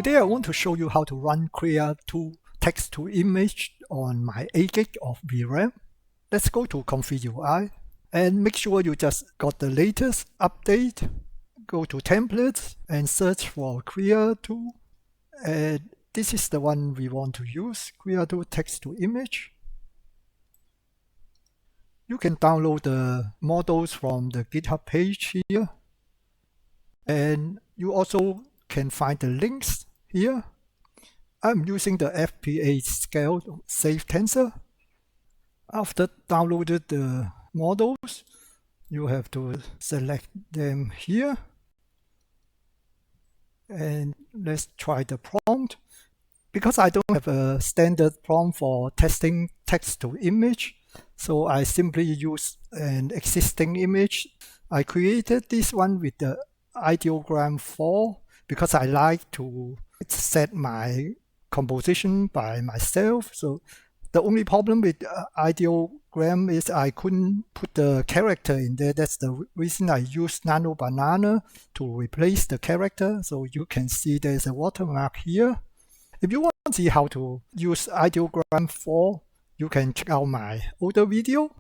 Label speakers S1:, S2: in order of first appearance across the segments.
S1: Today I want to show you how to run Krea 2 text to image on my 8GB of VRAM. Let's go to Config UI and make sure you just got the latest update. Go to templates and search for Krea 2. And this is the one we want to use, Krea 2 text to image. You can download the models from the GitHub page here. And you also can find the links here. I'm using the FP8 scale safe tensor. After downloaded the models, you have to select them here. And let's try the prompt. Because I don't have a standard prompt for testing text to image, so I simply use an existing image. I created this one with the Ideogram 4 because I like to set my composition by myself. So the only problem with Ideogram is I couldn't put the character in there. That's the reason I used Nano Banana to replace the character. So you can see there's a watermark here. If you want to see how to use Ideogram 4, you can check out my older video.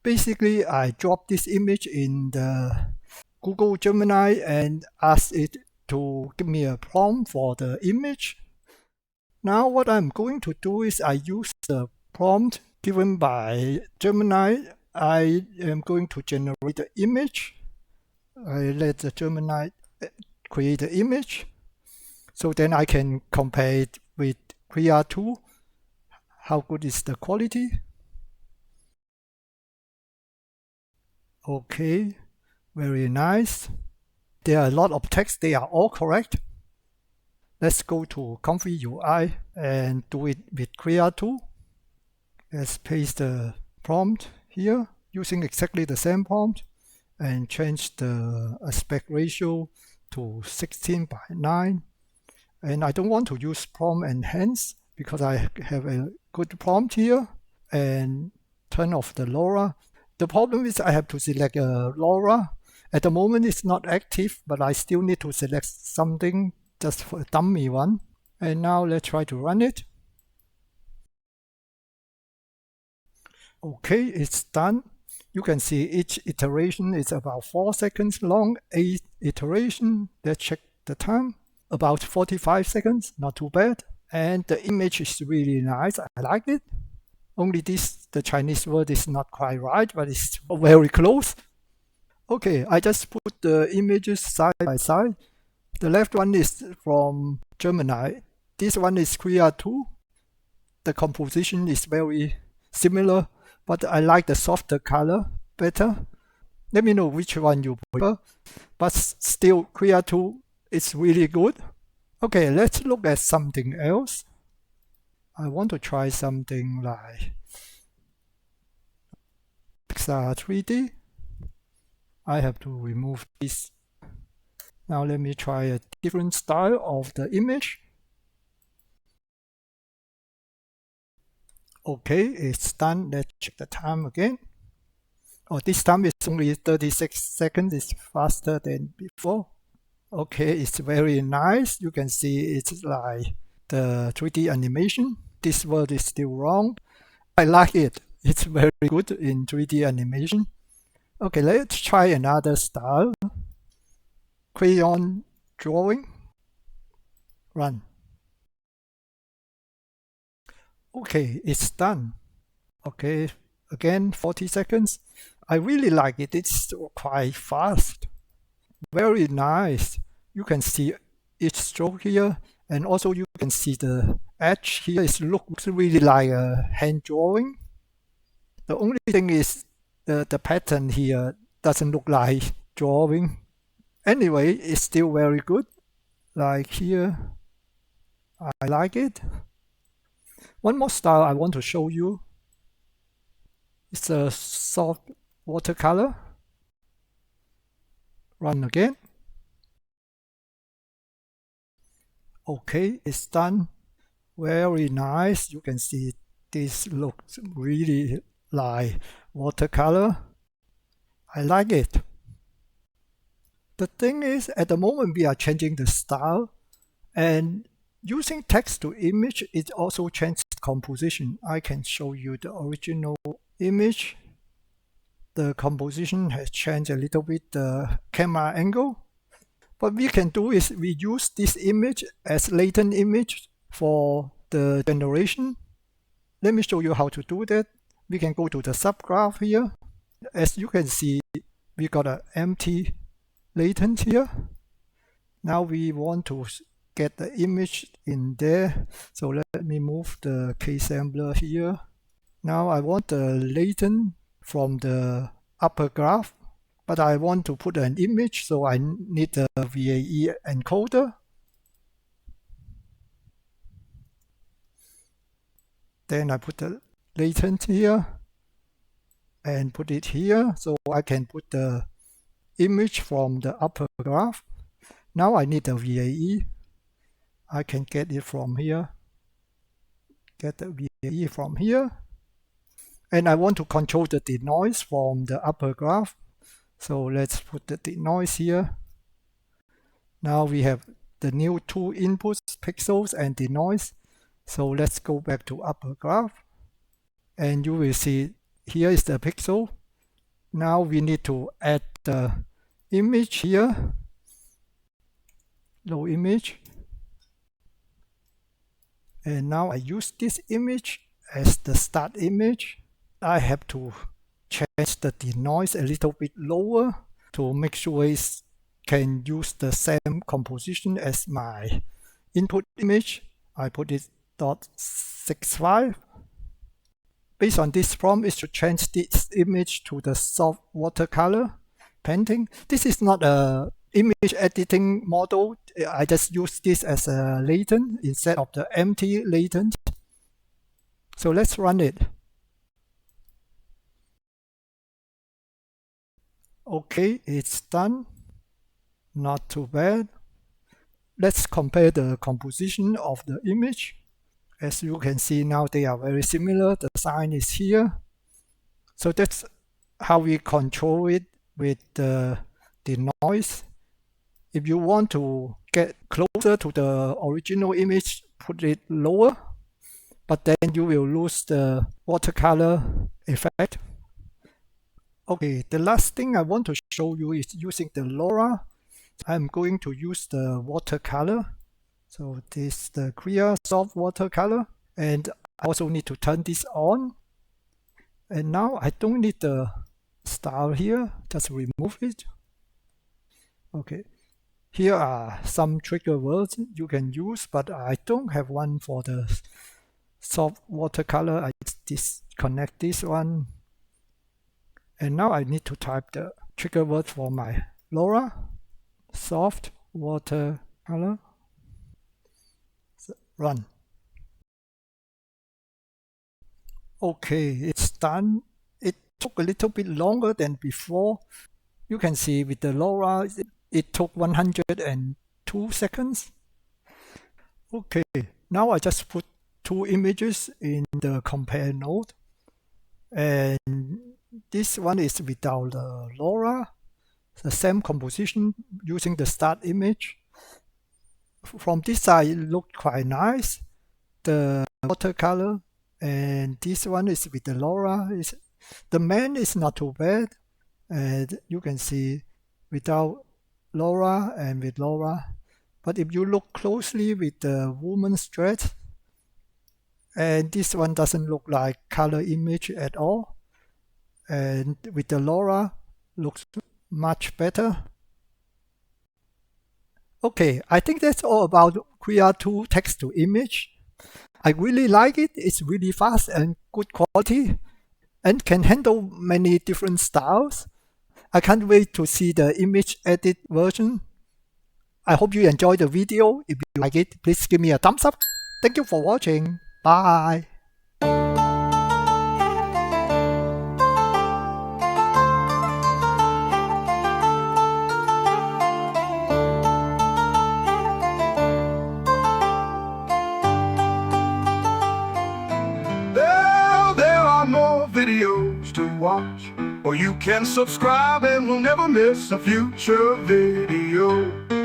S1: Basically, I dropped this image in the Google Gemini and asked it to give me a prompt for the image. Now what I'm going to do is I use the prompt given by Gemini. I am going to generate the image. I let the Gemini create the image. So then I can compare it with Krea 2. How good is the quality? Okay, very nice. There are a lot of text, they are all correct. Let's go to Config UI and do it with Krea 2. Let's paste the prompt here using exactly the same prompt and change the aspect ratio to 16:9. And I don't want to use prompt enhance because I have a good prompt here, and turn off the LoRA. The problem is I have to select a LoRA. At the moment it's not active, but I still need to select something just for a dummy one. And now let's try to run it. Okay, it's done. You can see each iteration is about 4 seconds long, 8 iterations. Let's check the time. About 45 seconds, not too bad. And the image is really nice, I like it. Only the Chinese word is not quite right, but it's very close. Okay, I just put the images side by side. The left one is from Gemini. This one is Krea 2. The composition is very similar, but I like the softer color better. Let me know which one you prefer. But still, Krea 2 is really good. Okay, let's look at something else. I want to try something like Pixar 3D. I have to remove this. Now let me try a different style of the image. Okay, it's done. Let's check the time again. Oh, this time it's only 36 seconds. It's faster than before. Okay, it's very nice. You can see it's like the 3D animation. This word is still wrong. I like it. It's very good in 3D animation. Okay, let's try another style. Crayon drawing. Run. Okay, it's done. Okay, again 40 seconds. I really like it. It's quite fast. Very nice. You can see each stroke here, and also you can see the edge here. It looks really like a hand drawing. The only thing is the pattern here doesn't look like drawing. Anyway, it's still very good. Like here, I like it. One more style I want to show you. It's a soft watercolor. Run again. Okay, it's done. Very nice. You can see this looks really like watercolor. I like it. The thing is, at the moment we are changing the style, And using text to image, it also changes composition. I can show you the original image. The composition has changed a little bit, the camera angle. What we can do is we use this image as latent image for the generation. Let me show you how to do that. We can go to the subgraph here. As you can see, we got an empty latent here. Now we want to get the image in there. So let me move the K-sampler here. Now I want the latent from the upper graph, but I want to put an image, so I need a VAE encoder. Then I put the latent here and put it here, so I can put the image from the upper graph. Now I need a VAE. I can get it from here. Get the VAE from here. And I want to control the denoise from the upper graph. So let's put the denoise here. Now we have the new two inputs, pixels and denoise. So let's go back to upper graph. And you will see here is the pixel. Now we need to add the image here. Low image. And now I use this image as the start image. I have to change the denoise a little bit lower to make sure it can use the same composition as my input image. I put it .65. Based on this prompt, is to change this image to the soft watercolor painting. This is not a image editing model. I just use this as a latent instead of the empty latent. So let's run it. Okay, it's done. Not too bad. Let's compare the composition of the image. As you can see now, they are very similar. The sign is here. So that's how we control it with the noise. If you want to get closer to the original image, put it lower, but then you will lose the watercolor effect. Okay, the last thing I want to show you is using the LoRA. I'm going to use the watercolor. So this is the Krea soft watercolor. And I also need to turn this on. And now I don't need the style here, just remove it. Okay, here are some trigger words you can use, but I don't have one for the soft watercolor. I disconnect this one. And now I need to type the trigger word for my LoRA, soft watercolor. So run. Okay, it's done. It took a little bit longer than before. You can see with the LoRA, it took 102 seconds. Okay, now I just put two images in the compare node. And this one is without the LoRA, the same composition using the start image. From this side, it looked quite nice, the watercolor. And this one is with the LoRA. The man is not too bad. And you can see without LoRA and with LoRA. But if you look closely with the woman's dress, and this one doesn't look like color image at all. And with the LoRA, looks much better. Okay, I think that's all about Krea 2 text to image. I really like it. It's really fast and good quality and can handle many different styles. I can't wait to see the image edit version. I hope you enjoyed the video. If you like it, please give me a thumbs up. Thank you for watching. Bye.
S2: Videos to watch, or you can subscribe and we'll never miss a future video.